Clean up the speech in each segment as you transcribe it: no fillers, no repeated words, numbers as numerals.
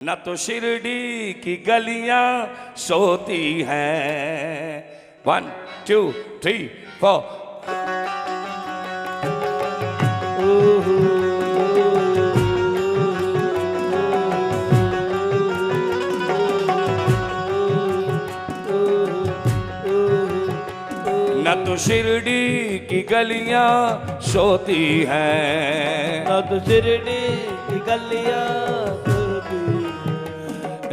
न तो शिरडी की गलियां सोती हैं। 1 2 3 4। न तो शिरडी की गलियां सोती हैं, न तो शिरडी की गलियां सोती,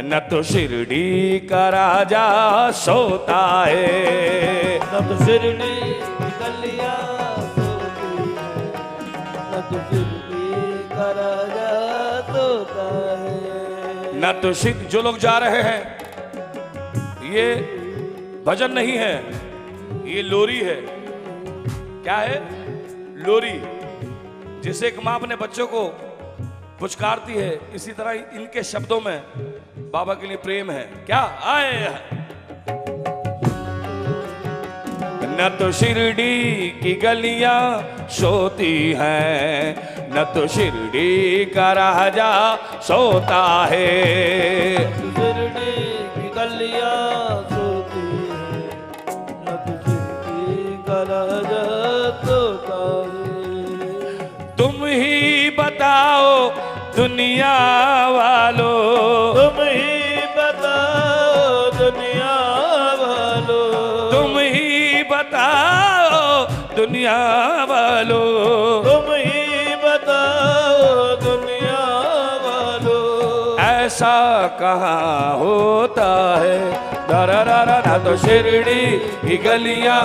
न तो शिरडी का राजा सोता है। न तो शिरडी की गलियां सोती है, न तो शिरडी का राजा सोता है। न तो जो लोग जा रहे हैं, ये भजन नहीं है, ये लोरी है। क्या है? लोरी। जिसे एक माँ अपने बच्चों को पुचकारती है, इसी तरह इनके शब्दों में बाबा के लिए प्रेम है। क्या आए? न तो शिरडी की गलियां सोती हैं, न तो शिरडी का राजा सोता है। शिरडी की गलियां सोती है, न तो शिरडी का राजा सोता है। तुम ही बताओ दुनिया वालों, तुम ही बताओ दुनिया वालों, तुम ही बताओ दुनिया वालों, तुम ही बताओ दुनिया वालों। ऐसा कहाँ होता है? दरदरा न तो शिरडी की गलियां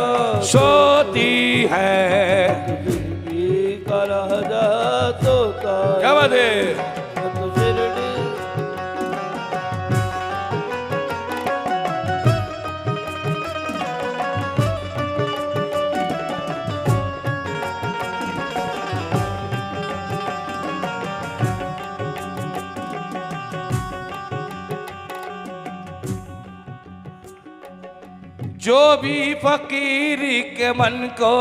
सोती हैं। शिरडी का राजा सोता है। क्या बात है? न तो शिरडी जो भी फकीर के मन को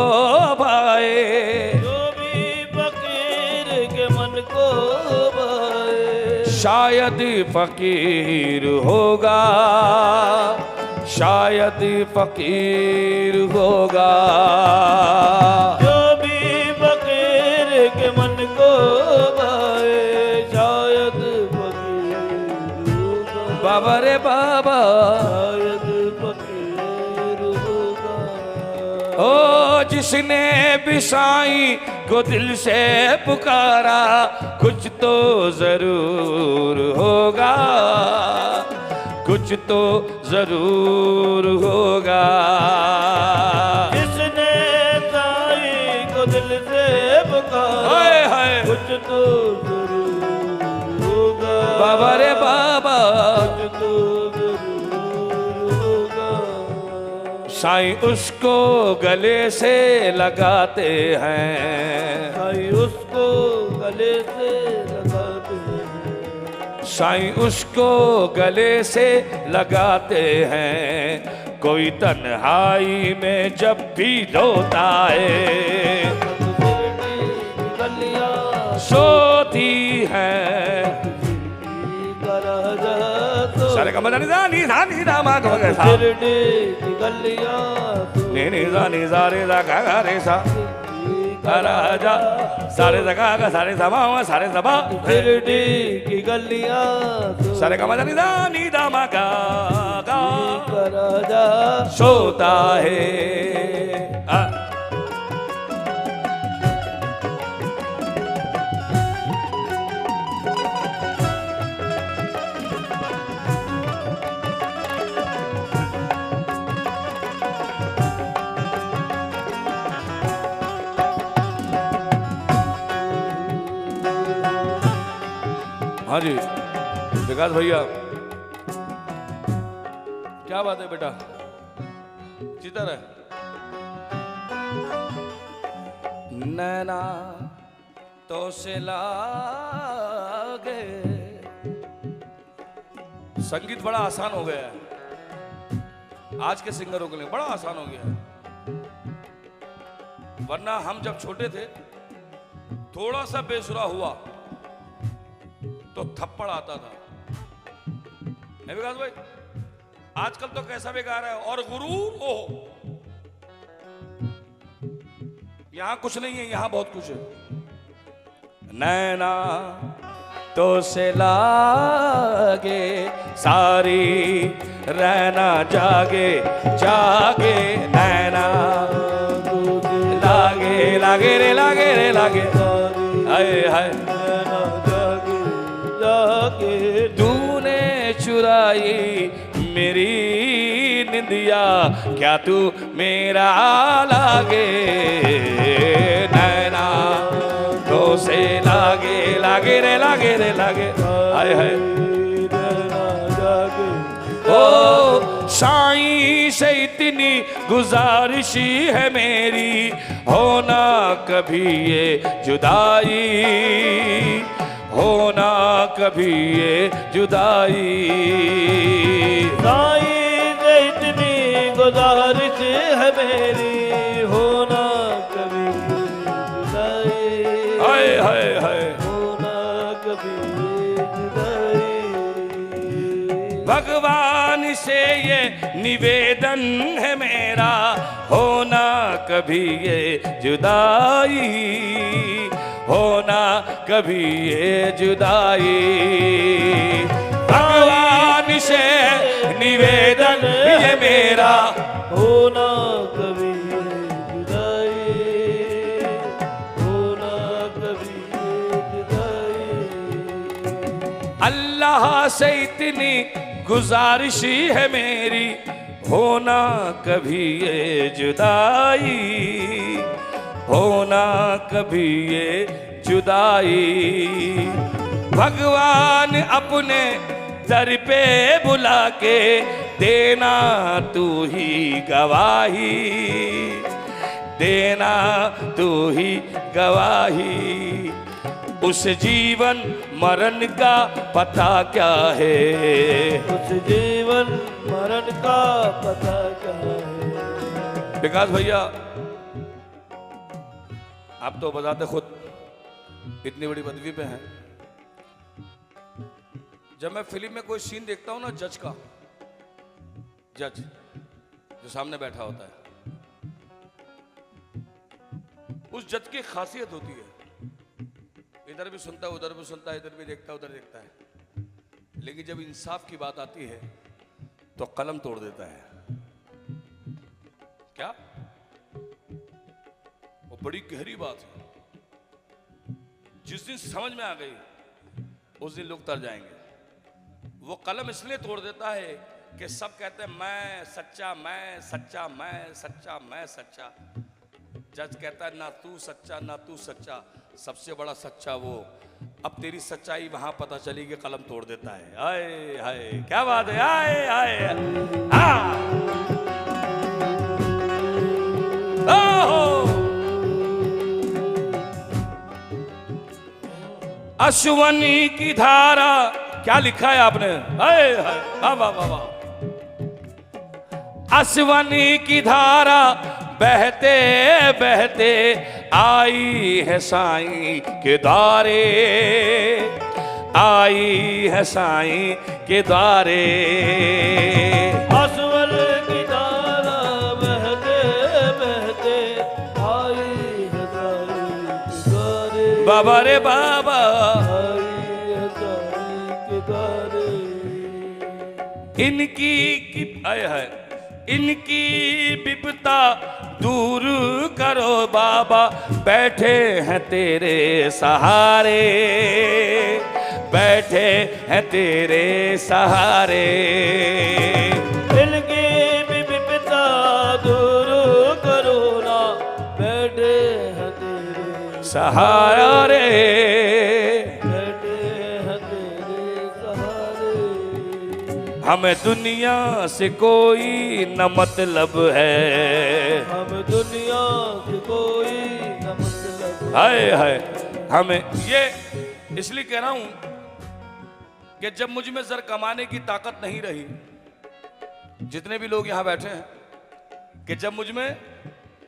भाए, जो भी फकीर के मन को भाए, शायद फकीर होगा, शायद फकीर होगा। जो भी फकीर के मन को भाए, शायद फकीर होगा। बाबा रे बाबा, शायद फकीर होगा। ओ जिसने भी साईं को दिल से पुकारा, कुछ तो जरूर होगा, कुछ तो जरूर होगा। जिसने साईं को दिल से पुकारा, हाय हाय, कुछ तो जरूर होगा। बाबा रे बाबा, कुछ तो जरूर होगा। साईं उसको गले से लगाते हैं, साईं उसको गले से लगाते हैं, साईं उसको गले से लगाते हैं। कोई तन्हाई में जब भी रोता है, शिरडी की गलियां सोती है। का राजा तो सारे का मजा निजा मा को गे सा, शिरडी की गलियां नी सा रे सा गा रे सा, का राजा सारे सा गा सारे सा मा सारे सा बा। शिरडी की गलियां सारे का मजा निजा मा गा गा का राजा सोता है। हाँ जी विकास भैया, क्या बात है बेटा? चितर है नैना तो से लागे। संगीत बड़ा आसान हो गया है आज के सिंगरों के लिए, बड़ा आसान हो गया है। वरना हम जब छोटे थे, थोड़ा सा बेसुरा हुआ तो थप्पड़ आता था। है विकास भाई? आजकल तो कैसा बेकार है, और गुरूर ओहो, यहां कुछ नहीं है, यहां बहुत कुछ है। नैना तो से लागे सारी, रहना जागे जागे, नैना लागे लागे रे लागे रे लागे, हाय हाय जागे जागे। तूने चुराई मेरी निंदिया, क्या तू मेरा लागे, नैना तो से लागे लागे रे लागे रे लागे, हाय हाय जागे। ओ साईं से इतनी गुजारिश है मेरी, होना कभी ये जुदाई, होना कभी ये जुदाई। साईं से इतनी गुजारिश है मेरी, होना कभी जुदाई, हाय हाय हाय, होना कभी जुदाई। भगवान से ये निवेदन है मेरा, होना कभी ये जुदाई, होना कभी ये जुदाई। भगवान से निवेदन ये मेरा, होना कभी जुदाई, होना कभी जुदाई। अल्लाह से इतनी गुजारिश है मेरी, होना कभी ये जुदाई, होना कभी ये जुदाई। भगवान अपने दर पे बुला के देना तू ही गवाही, देना तू ही गवाही। उस जीवन मरण का पता क्या है, उस जीवन मरण का पता क्या है। विकास भैया आप तो बताते खुद इतनी बड़ी पदवी पे हैं, जब मैं फिल्म में कोई सीन देखता हूं ना जज का, जज जो सामने बैठा होता है, उस जज की खासियत होती है, इधर भी सुनता है उधर भी सुनता है, इधर भी देखता है उधर देखता है, लेकिन जब इंसाफ की बात आती है तो कलम तोड़ देता है। क्या वो बड़ी गहरी बात है, जिस दिन समझ में आ गई उस दिन लोग तर जाएंगे। वो कलम इसलिए तोड़ देता है कि सब कहते हैं मैं सच्चा मैं सच्चा मैं सच्चा मैं सच्चा, जज कहता है ना तू सच्चा ना तू सच्चा, सबसे बड़ा सच्चा वो। अब तेरी सच्चाई वहां पता चली कि कलम तोड़ देता है। आए हाय क्या बात है, आए आए अश्वनी की धारा, क्या लिखा है आपने, हाय हाय वाह वाह वाह वाह। अश्वनी की धारा बहते बहते आई है साईं के द्वारे, आई है साईं के द्वारे। अश्वर की धारा बहते बहते आई है साईं के द्वारे, बाबा रे बाबा, आई है साईं के द्वारे। इनकी आय है, इनकी विपदा दूर करो बाबा, बैठे हैं तेरे सहारे, बैठे हैं तेरे सहारे। इनकी विपदा दूर करो ना, बैठे हैं तेरे सहारे, बैठे हैं तेरे सहारे। हमें दुनिया से कोई न मतलब है, हम दुनिया से कोई न मतलब। हाय हाय, हमें ये इसलिए कह रहा हूं कि जब मुझ में जर कमाने की ताकत नहीं रही, जितने भी लोग यहां बैठे हैं, कि जब मुझ में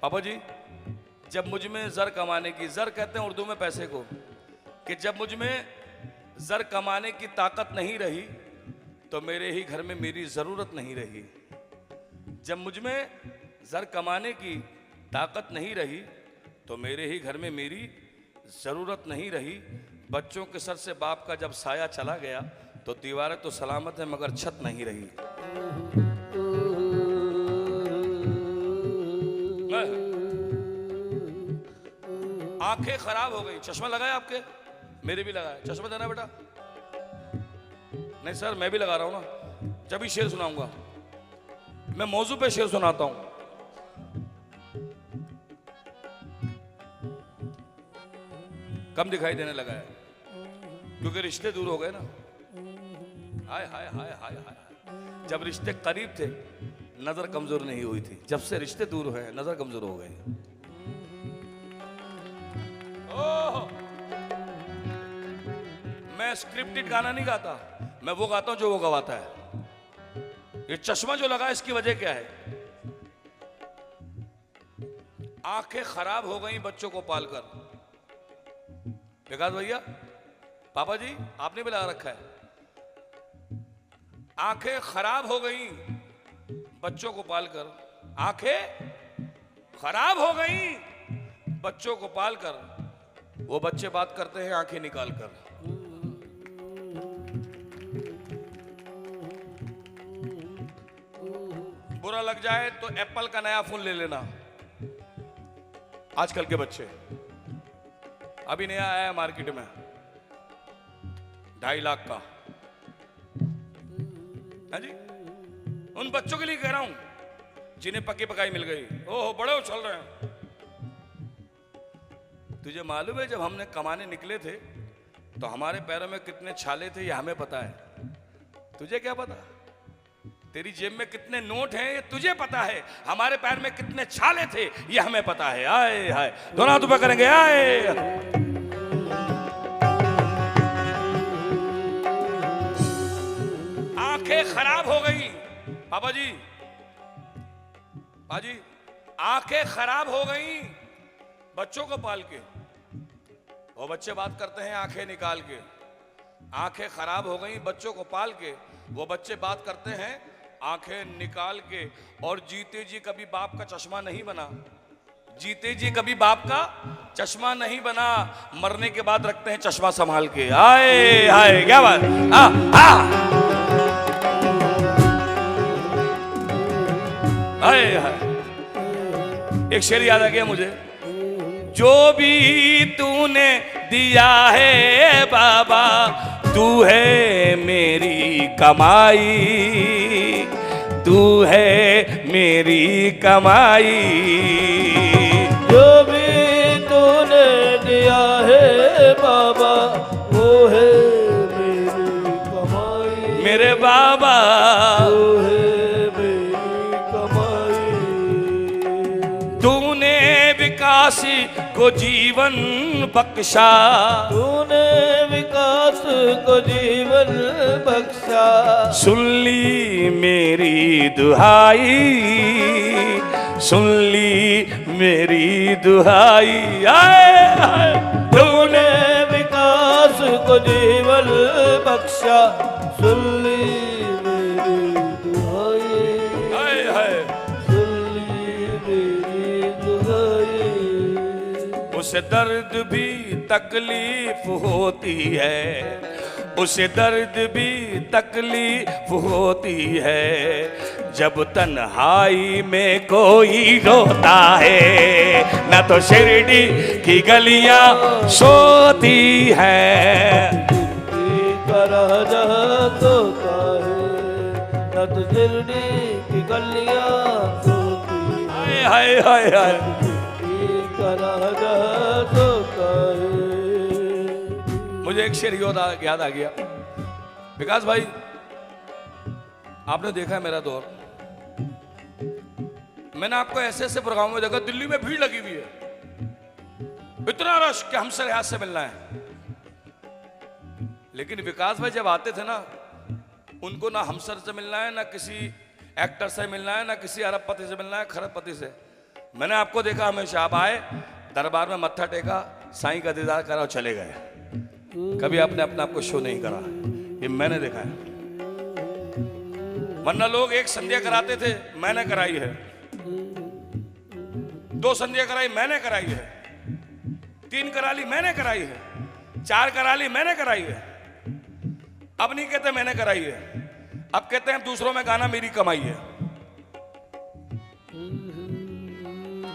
पापा जी, जब मुझ में जर कमाने की, जर कहते हैं उर्दू में पैसे को, कि जब मुझ में जर कमाने की ताकत नहीं रही तो मेरे ही घर में मेरी जरूरत नहीं रही। जब मुझ में जर कमाने की ताकत नहीं रही तो मेरे ही घर में मेरी जरूरत नहीं रही। बच्चों के सर से बाप का जब साया चला गया तो दीवारें तो सलामत है मगर छत नहीं रही। आंखें खराब हो गई। चश्मा लगाया आपके? मेरे भी लगाया। चश्मा देना बेटा। नहीं सर मैं भी लगा रहा हूं ना, जब भी शेर सुनाऊंगा। मैं मौजू पे शेर सुनाता हूं। कम दिखाई देने लगा है क्योंकि रिश्ते दूर हो गए ना। हाय हाय हाय हाय हाय। जब रिश्ते करीब थे नजर कमजोर नहीं हुई थी, जब से रिश्ते दूर हुए नजर कमजोर हो गई। मैं स्क्रिप्टेड गाना नहीं गाता, मैं वो गाता हूं जो वो गवाता है। ये चश्मा जो लगा इसकी वजह क्या है? आंखें खराब हो गई बच्चों को पालकर। विकास भैया, पापा जी आपने भी लगा रखा है। आंखें खराब हो गई बच्चों को पालकर। आंखें खराब हो गई बच्चों को पालकर। वो बच्चे बात करते हैं आंखें निकालकर। बुरा लग जाए तो एप्पल का नया फोन ले लेना। आजकल के बच्चे, अभी नया आया है मार्केट में 2.5 लाख का। हाँ जी, उन बच्चों के लिए कह रहा हूं जिन्हें पकी पकाई मिल गई। ओहो बड़े उछल रहे हैं। तुझे मालूम है जब हमने कमाने निकले थे तो हमारे पैरों में कितने छाले थे ये हमें पता है। तुझे क्या पता? तेरी जेब में कितने नोट हैं ये तुझे पता है। हमारे पैर में कितने छाले थे ये हमें पता है। आए हाय, दोनों हाथ ऊपर करेंगे। आए आंखें खराब हो गई पापा जी, पाजी, आंखें खराब हो गई बच्चों को पाल के। वो बच्चे बात करते हैं आंखें निकाल के। आंखें खराब हो गई बच्चों को पाल के। वो बच्चे बात करते हैं आंखें निकाल के। और जीते जी कभी बाप का चश्मा नहीं बना। जीते जी कभी बाप का चश्मा नहीं बना। मरने के बाद रखते हैं चश्मा संभाल के। आए हाय, क्या बात। हाय हाय। एक शेर याद आ गया मुझे। जो भी तूने दिया है बाबा तू है मेरी कमाई, तू है मेरी कमाई। जो भी तूने दिया है बाबा वो है मेरी कमाई। मेरे बाबा वो है मेरी कमाई। तूने विकासी को जीवन बख्शा, तूने विकास को जीवन बख्शा। सुन ली मेरी दुहाई, सुन ली मेरी दुहाई। आए तूने विकास को जीवन बख्शा। सुन ली मेरी दुहाई। हाय हाय। सुन ली मेरी दुहाई। उसे दर्द भी तकलीफ होती है, उसे दर्द भी तकलीफ होती है। जब तन्हाई में कोई रोता है न तो शिरडी की गलियां सोती है। का राजा तोता है न तो शिरडी की गलियां सोती है। हाय हाय हाय हाय। मुझे एक शेर याद आ गया। विकास भाई, आपने देखा है मेरा दौर। मैंने आपको ऐसे ऐसे प्रोग्राम में देखा, दिल्ली में भीड़ लगी हुई है, इतना रश कि हमसे रियाज से मिलना है। लेकिन विकास भाई जब आते थे ना, उनको ना हमसर से मिलना है, ना किसी एक्टर से मिलना है, ना किसी अरबपति से मिलना है, खरबपति से। मैंने आपको देखा हमेशा, आप आए दरबार में मत्था टेका, साईं का दीदार करा और चले गए। कभी आपने अपने आप को शो नहीं करा, ये मैंने देखा है। वरना लोग एक संध्या कराते थे, मैंने कराई है, 2 संध्या कराई मैंने कराई है, 3 करा ली मैंने कराई है, 4 करा ली मैंने कराई है। अब नहीं कहते मैंने कराई है, अब कहते हैं दूसरों में गाना मेरी कमाई है।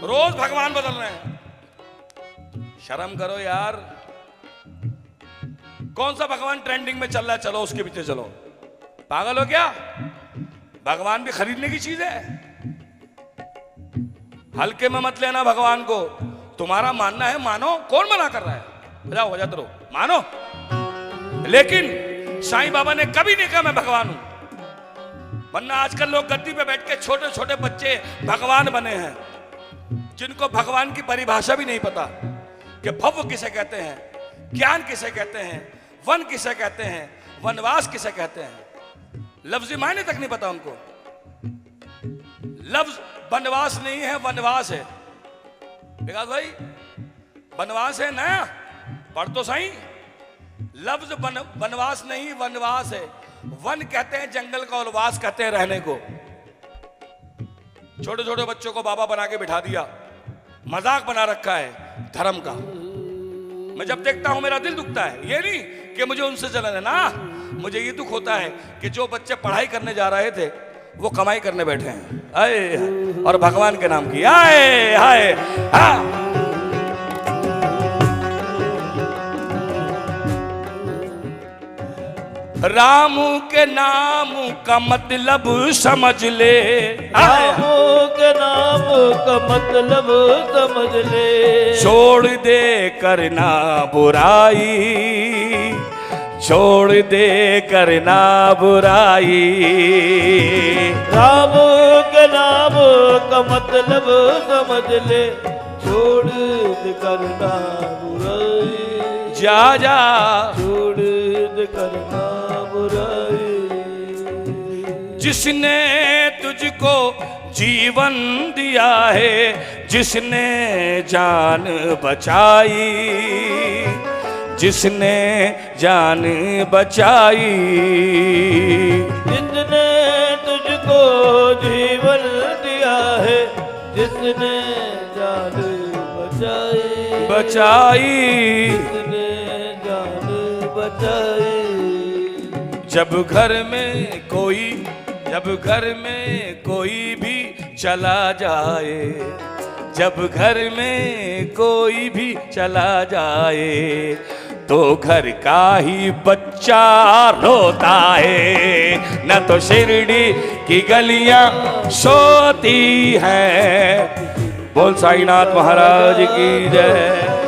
रोज भगवान बदल रहे हैं। शर्म करो यार, कौन सा भगवान ट्रेंडिंग में चल रहा है, चलो उसके पीछे चलो। पागल हो क्या? भगवान भी खरीदने की चीज है। हल्के में मत लेना भगवान को। तुम्हारा मानना है मानो, कौन मना कर रहा है? जाओ वजह करो, मानो। लेकिन साईं बाबा ने कभी नहीं कहा मैं भगवान हूं। वरना आजकल लोग गद्दी पे बैठ के छोटे छोटे बच्चे भगवान बने हैं, जिनको भगवान की परिभाषा भी नहीं पता कि भव्य किसे कहते हैं, ज्ञान किसे कहते हैं, वन किसे कहते हैं, वनवास किसे कहते हैं। लफ्ज़ी मायने तक नहीं पता उनको। लफ्ज वनवास नहीं है, वनवास है। विकास भाई, वनवास है नया, पढ़ तो सही। लफ्ज वनवास नहीं, वनवास है। वन कहते हैं जंगल का, और वास कहते हैं रहने को। छोटे छोटे बच्चों को बाबा बना के बिठा दिया, मजाक बना रखा है धर्म का। मैं जब देखता हूं मेरा दिल दुखता है। ये नहीं कि मुझे उनसे जलन है ना, मुझे ये दुख होता है कि जो बच्चे पढ़ाई करने जा रहे थे वो कमाई करने बैठे हैं, आए, और भगवान के नाम की आए हाय। राम के नाम का मतलब समझ ले, राम के नाम का मतलब समझ ले। छोड़ दे करना बुराई, छोड़ दे करना बुराई। राम के नाम का मतलब समझ ले, छोड़ दे करना बुराई। जा जा छोड़ दे करना बुराई। जिसने तुझको जीवन दिया है, जिसने जान बचाई, जिसने जान बचाई। जिसने तुझको जीवन दिया है, जिसने जान बचाई, जिसने जान बचाई। जब घर में कोई भी चला जाए, जब घर में कोई भी चला जाए, तो घर का ही बच्चा रोता है। न तो शिरडी की गलियां सोती हैं। बोल साईनाथ महाराज की जय।